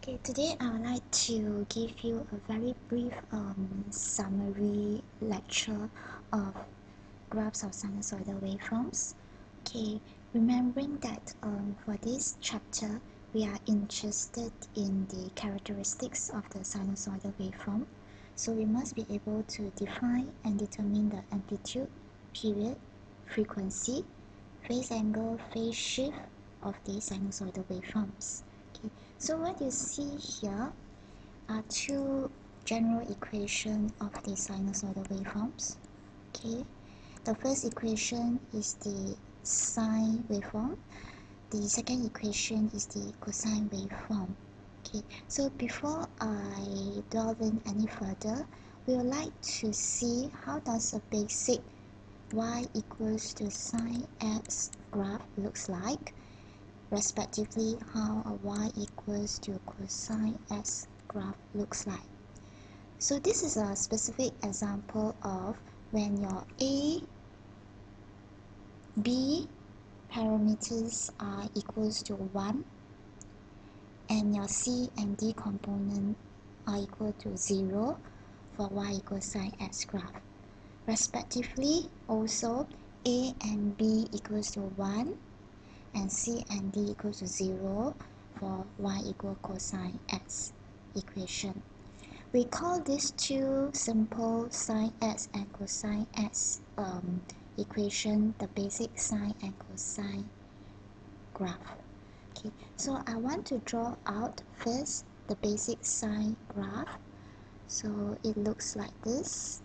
Okay, today I would like to give you a very brief summary lecture of graphs of sinusoidal waveforms. Okay, remembering that for this chapter we are interested in the characteristics of the sinusoidal waveform, so we must be able to define and determine the amplitude, period, frequency, phase angle, phase shift of the sinusoidal waveforms. So what you see here are two general equations of the sinusoidal waveforms. Okay, the first equation is the sine waveform. The second equation is the cosine waveform. Okay, so before I delve in any further, we would like to see how does a basic y equals to sine x graph looks like, respectively how a y equals to cosine x graph looks like. So this is a specific example of when your a, b parameters are equals to 1 and your c and d component are equal to 0 for y equals sine x graph. Respectively, also a and b equals to 1 and c and d equals to 0 for y equal cosine x equation. We call these two simple sine x and cosine x equation the basic sine and cosine graph. Okay, so I want to draw out first the basic sine graph. So it looks like this.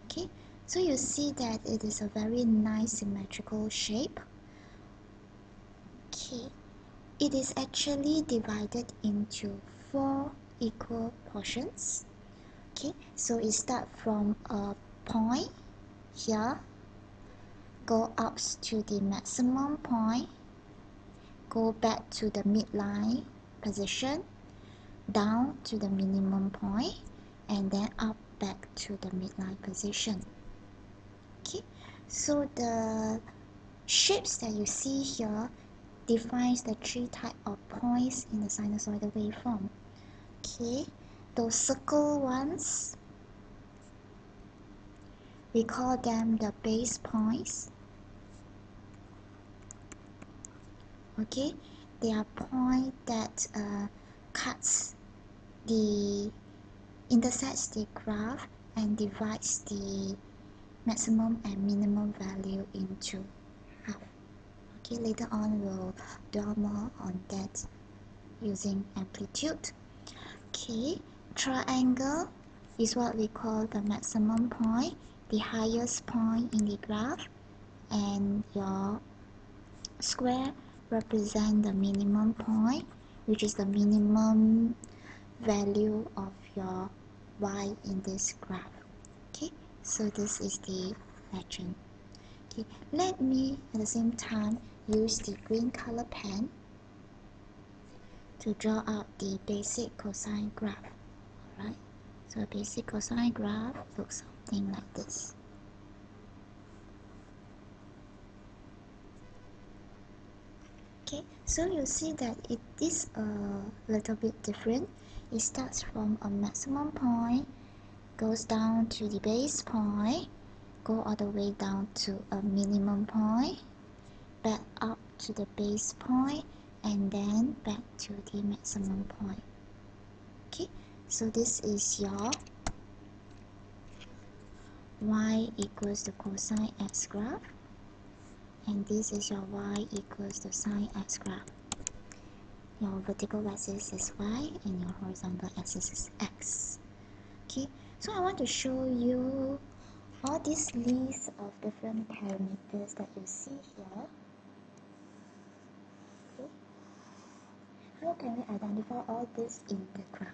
Okay, so you see that it is a very nice symmetrical shape. Okay, it is actually divided into 4 equal portions. Okay, so it starts from a point here, go up to the maximum point, go back to the midline position, down to the minimum point, and then up back to the midline position. Okay, so the shapes that you see here defines the 3 types of points in the sinusoidal waveform. Okay, those circle ones, we call them the base points. Okay, they are points that intersects the graph and divides the maximum and minimum value into half. Okay, later on we'll dwell more on that using amplitude. Okay, triangle is what we call the maximum point, the highest point in the graph, and your square represent the minimum point, which is the minimum value of your y in this graph. Okay, so this is the legend. Okay, let me at the same time use the green color pen to draw out the basic cosine graph. Alright, so a basic cosine graph looks something like this. Okay, so you see that it is a little bit different. It starts from a maximum point, goes down to the base point, go all the way down to a minimum point, back up to the base point, and then back to the maximum point. Okay, so this is your y equals to cosine x graph, and this is your y equals to sine x graph. Your vertical axis is y and your horizontal axis is x. Okay, so I want to show you all these lists of different parameters that you see here. Okay, how can we identify all this in the graph?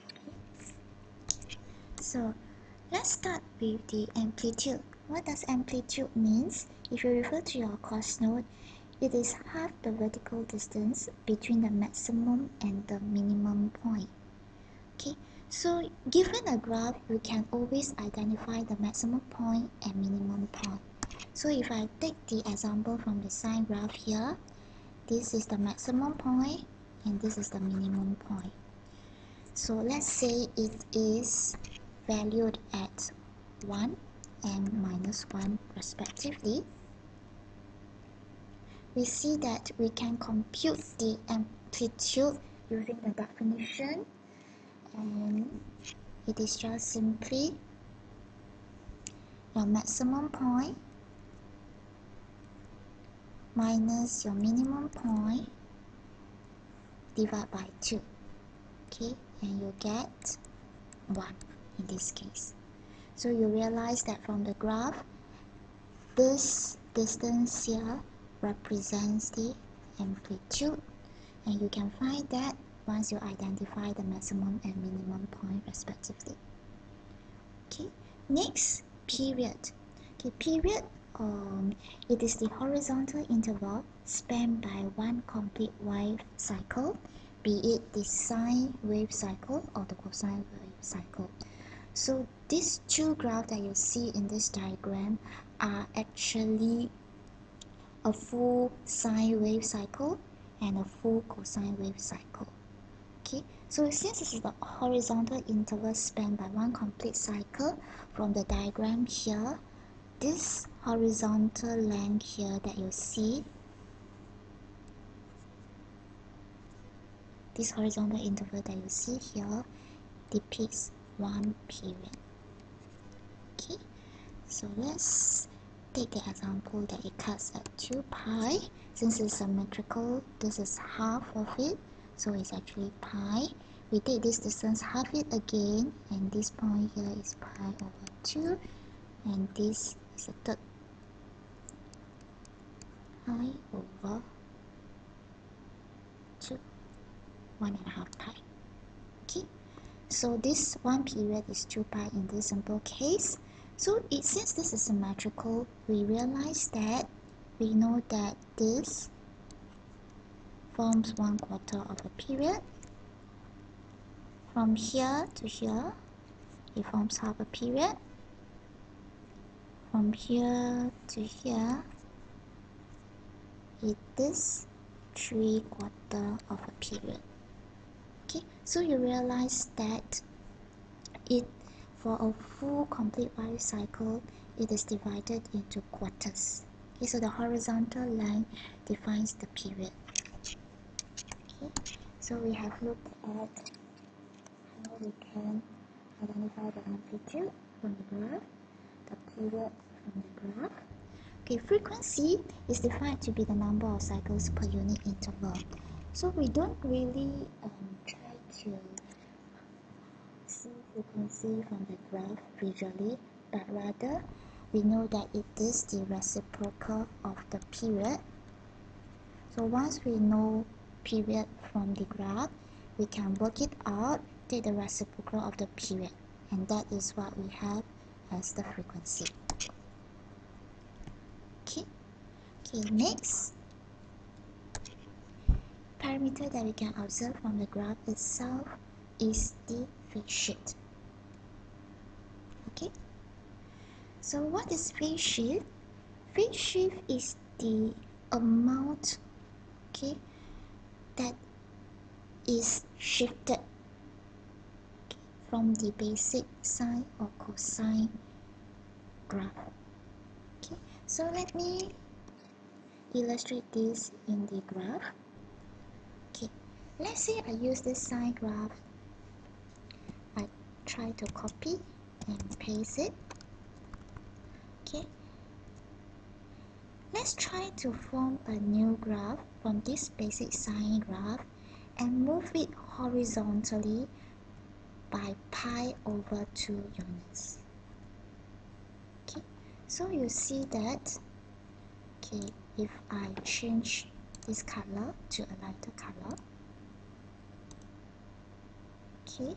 Okay. So let's start with the amplitude. What does amplitude means? If you refer to your course note, it is half the vertical distance between the maximum and the minimum point. Okay, so given a graph, you can always identify the maximum point and minimum point. So if I take the example from the sine graph here, this is the maximum point and this is the minimum point. So let's say it is valued at 1 and minus 1 respectively. We see that we can compute the amplitude using the definition, and it is just simply your maximum point minus your minimum point divided by 2. Okay, and you get 1 in this case. So you realize that from the graph, this distance here represents the amplitude, and you can find that once you identify the maximum and minimum point respectively. Okay, next, period. Okay, period, it is the horizontal interval spanned by one complete wave cycle, be it the sine wave cycle or the cosine wave cycle. So these two graphs that you see in this diagram are actually a full sine wave cycle and a full cosine wave cycle. Okay, so since this is the horizontal interval spanned by one complete cycle, from the diagram here, this horizontal length here that you see, this horizontal interval that you see here depicts one period. Okay, so let's take the example that it cuts at 2 pi. Since it's symmetrical, this is half of it, so it's actually pi. We take this distance, half it again, and this point here is pi over 2, and this is a third, pi over 2, 1.5 pi. Okay, so this one period is 2 pi in this simple case. So since this is symmetrical, we realize that we know that this forms 1/4 of a period. From here to here, it forms half a period. From here to here, it is 3/4 of a period. Okay, so you realize that for a full complete wave cycle, it is divided into quarters. Okay, so the horizontal line defines the period. Okay, so we have looked at how we can identify the amplitude from the graph, the period from the graph. Okay, frequency is defined to be the number of cycles per unit interval. So we don't really try to see frequency from the graph visually, but rather we know that it is the reciprocal of the period. So once we know period from the graph, we can work it out, take the reciprocal of the period, and that is what we have as the frequency. Okay, next parameter that we can observe from the graph itself is the phase shift. Okay, so what is phase shift? Phase shift is the amount, okay, that is shifted from the basic sine or cosine graph. Okay, so let me illustrate this in the graph. Okay, let's say I use this sine graph. I try to copy and paste it. Okay, let's try to form a new graph from this basic sine graph and move it horizontally by pi over 2 units. Okay, so you see that, okay, if I change this color to a lighter color, okay,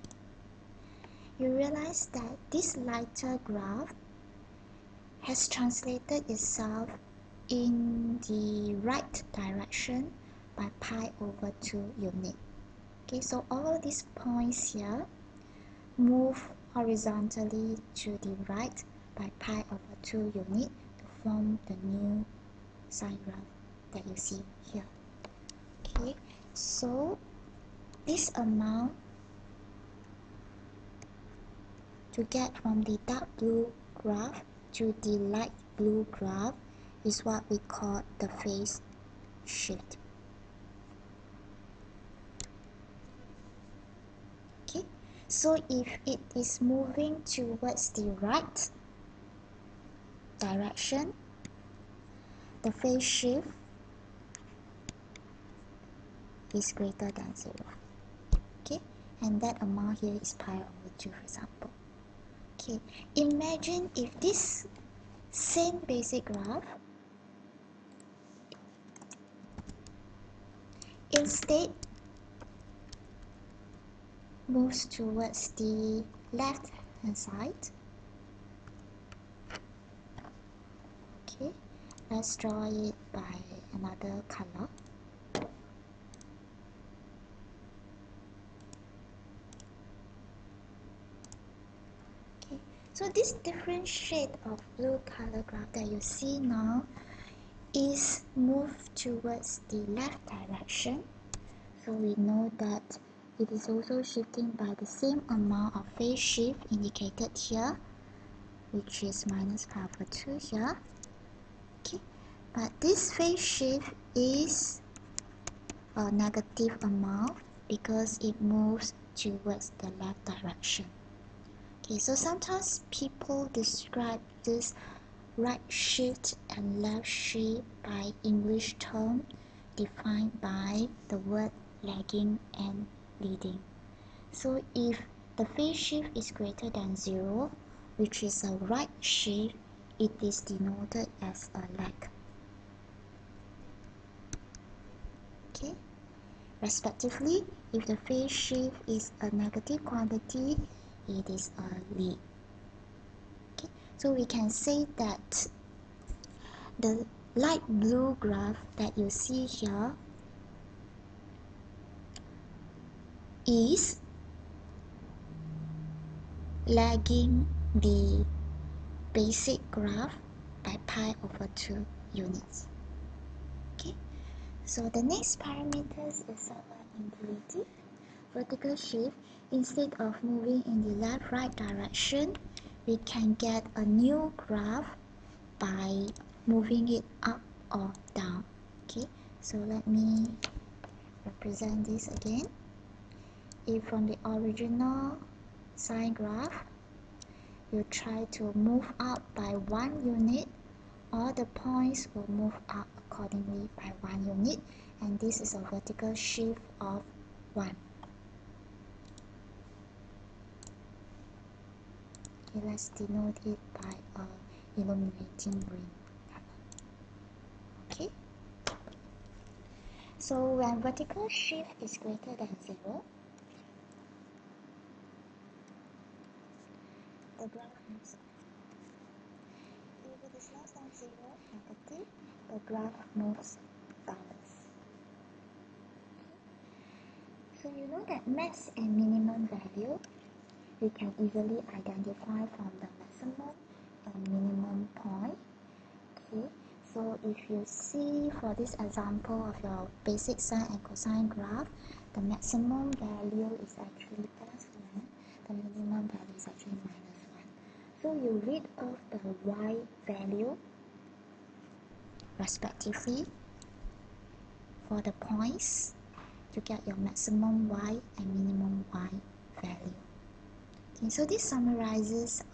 you realize that this lighter graph has translated itself in the right direction by pi over 2 unit. Okay, so all these points here move horizontally to the right by pi over 2 unit to form the new sine graph that you see here. Okay, so this amount to get from the dark blue graph to the light blue graph is what we call the phase shift. Okay, so if it is moving towards the right direction, the phase shift is greater than 0. Okay, and that amount here is pi over 2, for example. Okay, imagine if this same basic graph instead moves towards the left hand side. Okay, let's draw it by another color. Okay, so this different shade of blue color graph that you see now is moved towards the left direction. So we know that it is also shifting by the same amount of phase shift indicated here, which is minus pi over 2 here. Okay, but this phase shift is a negative amount because it moves towards the left direction. Okay, so sometimes people describe this right shift and left shift by English term defined by the word lagging and leading. So if the phase shift is greater than 0, which is a right shift, it is denoted as a lag. Okay, respectively, if the phase shift is a negative quantity, it is a lead. Okay, so we can say that the light blue graph that you see here is lagging the basic graph by pi over 2 units. Okay, so the next parameters is somewhat intuitive. Vertical shift, instead of moving in the left-right direction, we can get a new graph by moving it up or down. Okay, so let me represent this again. If from the original sine graph, you try to move up by 1 unit, all the points will move up accordingly by 1 unit, and this is a vertical shift of 1. Okay, let's denote it by a illuminating green color. Okay, so when vertical shift is greater than 0, the graph moves up. If it is less than 0, negative, the graph moves downwards. So you know that max and minimum value we can easily identify from the maximum and minimum point. Okay, so if you see for this example of your basic sine and cosine graph, the maximum value is actually plus 1, the minimum value is actually minus 1. So you read off the y value respectively for the points to get your maximum y and minimum y value. Okay, so this summarizes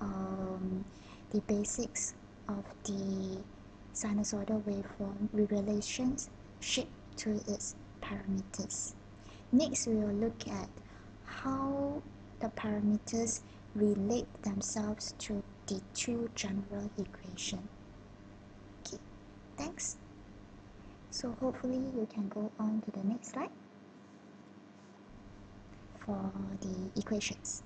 the basics of the sinusoidal waveform with relationship to its parameters. Next, we will look at how the parameters relate themselves to the two general equations. Okay, thanks. So hopefully you can go on to the next slide for the equations.